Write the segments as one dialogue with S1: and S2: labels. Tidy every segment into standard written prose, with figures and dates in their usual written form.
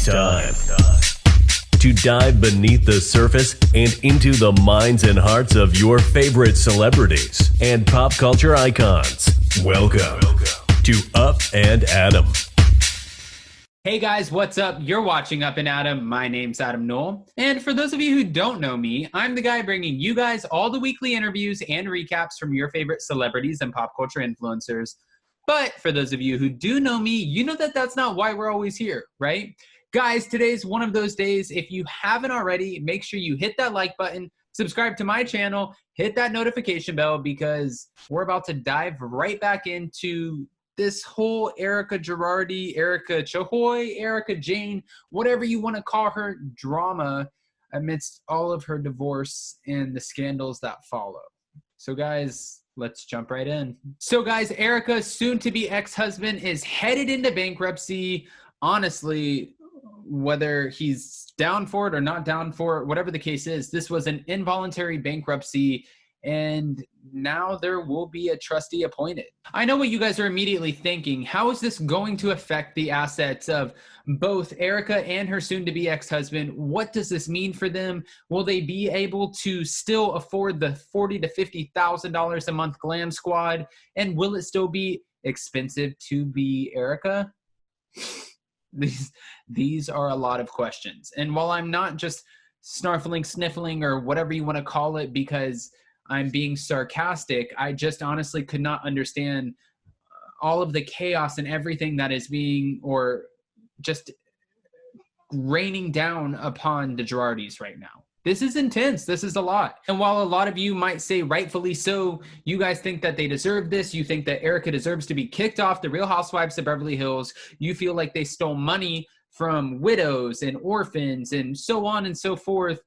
S1: It's time to dive beneath the surface and into the minds and hearts of your favorite celebrities and pop culture icons. Welcome to Up and Adam.
S2: Hey guys, what's up? You're watching Up and Adam. My name's Adam Knoll. And for those of you who don't know me, I'm the guy bringing you guys all the weekly interviews and recaps from your favorite celebrities and pop culture influencers. But for those of you who do know me, you know that that's not why we're always here, right? Guys, today's one of those days. If you haven't already, make sure you hit that like button, subscribe to my channel, hit that notification bell, because we're about to dive right back into this whole Erika Girardi, Erika Chahoy, Erika Jayne, whatever you want to call her, drama amidst all of her divorce and the scandals that follow. So guys, let's jump right in. So guys, Erika's soon-to-be ex-husband is headed into bankruptcy. Honestly, whether he's down for it or not down for it, whatever the case is, this was an involuntary bankruptcy, and now there will be a trustee appointed. I know what you guys are immediately thinking. How is this going to affect the assets of both Erika and her soon-to-be ex-husband? What does this mean for them? Will they be able to still afford the $40,000 to $50,000 a month glam squad? And will it still be expensive to be Erika? These are a lot of questions. And while I'm not just snarfling, sniffling, or whatever you want to call it because I'm being sarcastic, I just honestly could not understand all of the chaos and everything that is being, or just raining down upon the Girardis right now. This is intense. This is a lot. And while a lot of you might say rightfully so, you guys think that they deserve this. You think that Erika deserves to be kicked off the Real Housewives of Beverly Hills. You feel like they stole money from widows and orphans and so on and so forth.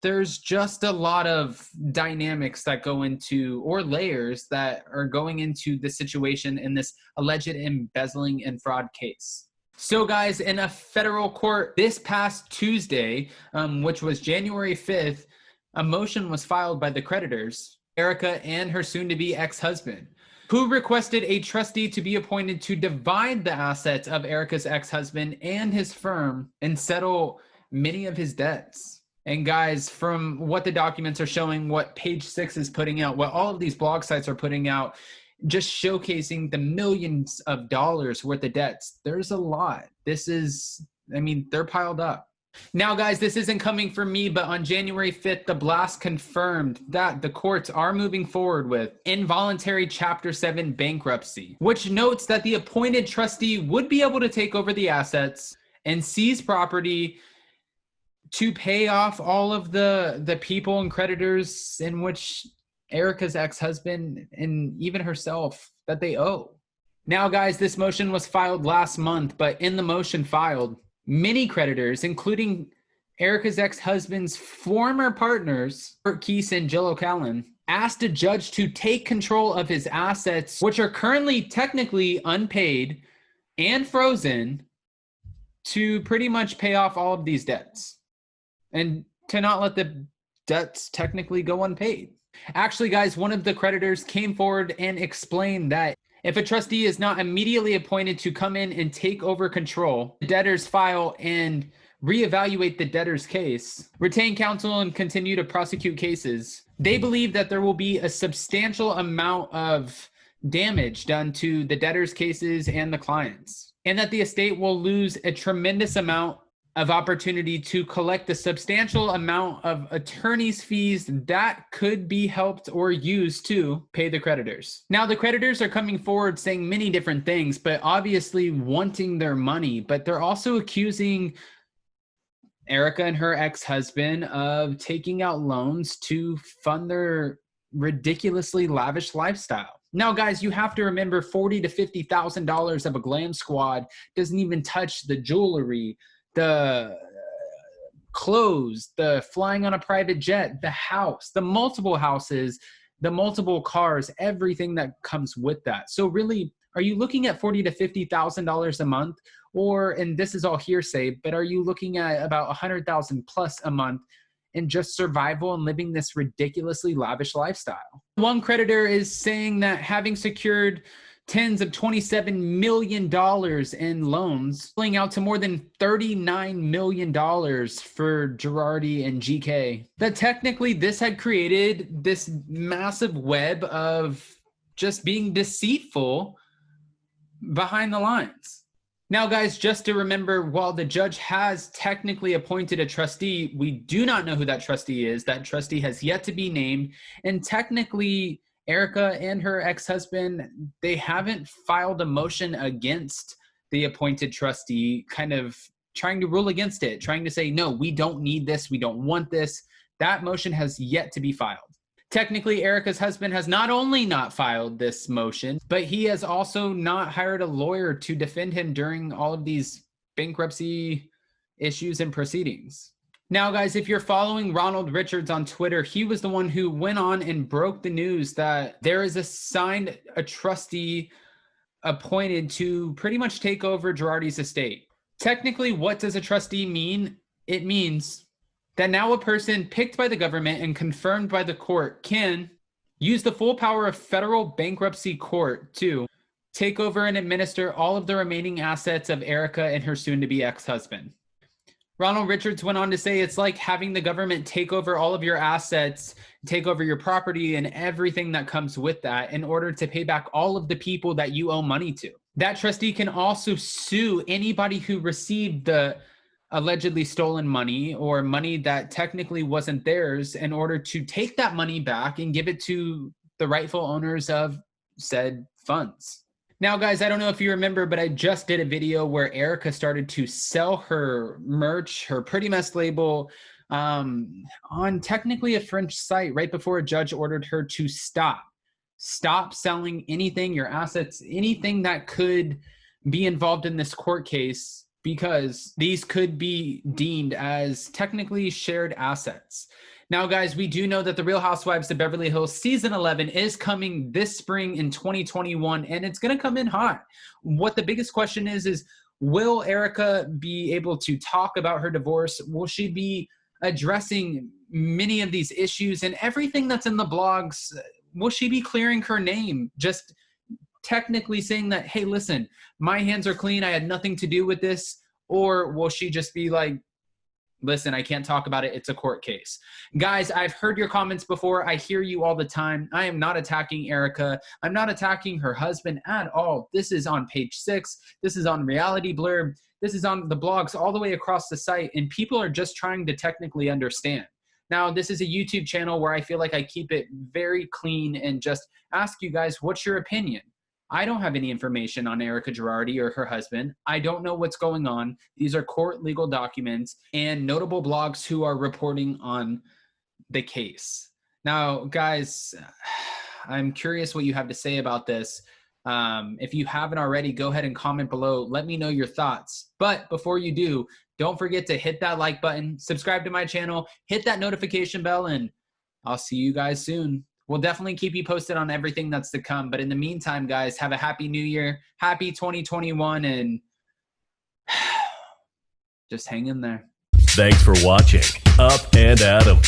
S2: There's just a lot of dynamics that go into, or layers that are going into the situation in this alleged embezzling and fraud case. So guys, in a federal court this past Tuesday, which was January 5th, a motion was filed by the creditors, Erika and her soon-to-be ex-husband, who requested a trustee to be appointed to divide the assets of Erika's ex-husband and his firm and settle many of his debts. And guys, from what the documents are showing, what Page 6 is putting out, what all of these blog sites are putting out, just showcasing the millions of dollars worth of debts, there's a lot. This is, I mean, they're piled up. Now, guys, this isn't coming from me, but on January 5th, the blast confirmed that the courts are moving forward with involuntary Chapter 7 bankruptcy, which notes that the appointed trustee would be able to take over the assets and seize property to pay off all of the people and creditors in which Erika's ex-husband and even herself that they owe. Now, guys, this motion was filed last month, but in the motion filed, many creditors, including Erika's ex-husband's former partners, Kurt Keese and Jill O'Callaghan, asked a judge to take control of his assets, which are currently technically unpaid and frozen, to pretty much pay off all of these debts and to not let the debts technically go unpaid. Actually, guys, one of the creditors came forward and explained that if a trustee is not immediately appointed to come in and take over control, the debtors file and reevaluate the debtor's case, retain counsel, and continue to prosecute cases, they believe that there will be a substantial amount of damage done to the debtor's cases and the clients, and that the estate will lose a tremendous amount of opportunity to collect a substantial amount of attorney's fees that could be helped or used to pay the creditors. Now, the creditors are coming forward saying many different things, but obviously wanting their money, but they're also accusing Erika and her ex-husband of taking out loans to fund their ridiculously lavish lifestyle. Now, guys, you have to remember $40,000 to $50,000 of a glam squad doesn't even touch the jewelry, the clothes, the flying on a private jet, the house, the multiple houses, the multiple cars, everything that comes with that. So really, are you looking at $40,000 to $50,000 a month? Or, and this is all hearsay, but are you looking at about $100,000 plus a month in just survival and living this ridiculously lavish lifestyle? One creditor is saying that having secured tens of $27 million in loans, pulling out to more than $39 million for Girardi and GK. That technically this had created this massive web of just being deceitful behind the lines. Now, guys, just to remember, while the judge has technically appointed a trustee, we do not know who that trustee is. That trustee has yet to be named. And technically, Erika and her ex-husband, they haven't filed a motion against the appointed trustee, kind of trying to rule against it, trying to say, no, we don't need this, we don't want this. That motion has yet to be filed. Technically, Erika's husband has not only not filed this motion, but he has also not hired a lawyer to defend him during all of these bankruptcy issues and proceedings. Now, guys, if you're following Ronald Richards on Twitter, he was the one who went on and broke the news that there is a trustee appointed to pretty much take over Girardi's estate. Technically, what does a trustee mean? It means that now a person picked by the government and confirmed by the court can use the full power of federal bankruptcy court to take over and administer all of the remaining assets of Erika and her soon-to-be ex-husband. Ronald Richards went on to say it's like having the government take over all of your assets, take over your property and everything that comes with that in order to pay back all of the people that you owe money to. That trustee can also sue anybody who received the allegedly stolen money or money that technically wasn't theirs in order to take that money back and give it to the rightful owners of said funds. Now, guys, I don't know if you remember, but I just did a video where Erika started to sell her merch, her Pretty Mess label, on technically a French site right before a judge ordered her to stop selling anything, your assets, anything that could be involved in this court case, because these could be deemed as technically shared assets. Now, guys, we do know that The Real Housewives of Beverly Hills Season 11 is coming this spring in 2021, and it's going to come in hot. What the biggest question is will Erika be able to talk about her divorce? Will she be addressing many of these issues and everything that's in the blogs? Will she be clearing her name? Just technically saying that, hey, listen, my hands are clean, I had nothing to do with this? Or will she just be like, listen, I can't talk about it, it's a court case? Guys, I've heard your comments before. I hear you all the time. I am not attacking Erika. I'm not attacking her husband at all. This is on Page 6. This is on Reality Blurb. This is on the blogs all the way across the site, and people are just trying to technically understand. Now, this is a YouTube channel where I feel like I keep it very clean and just ask you guys, what's your opinion? I don't have any information on Erika Girardi or her husband. I don't know what's going on. These are court legal documents and notable blogs who are reporting on the case. Now, guys, I'm curious what you have to say about this. If you haven't already, go ahead and comment below. Let me know your thoughts. But before you do, don't forget to hit that like button, subscribe to my channel, hit that notification bell, and I'll see you guys soon. We'll definitely keep you posted on everything that's to come. But in the meantime, guys, have a happy new year. Happy 2021, and just hang in there.
S1: Thanks for watching Up and Adam.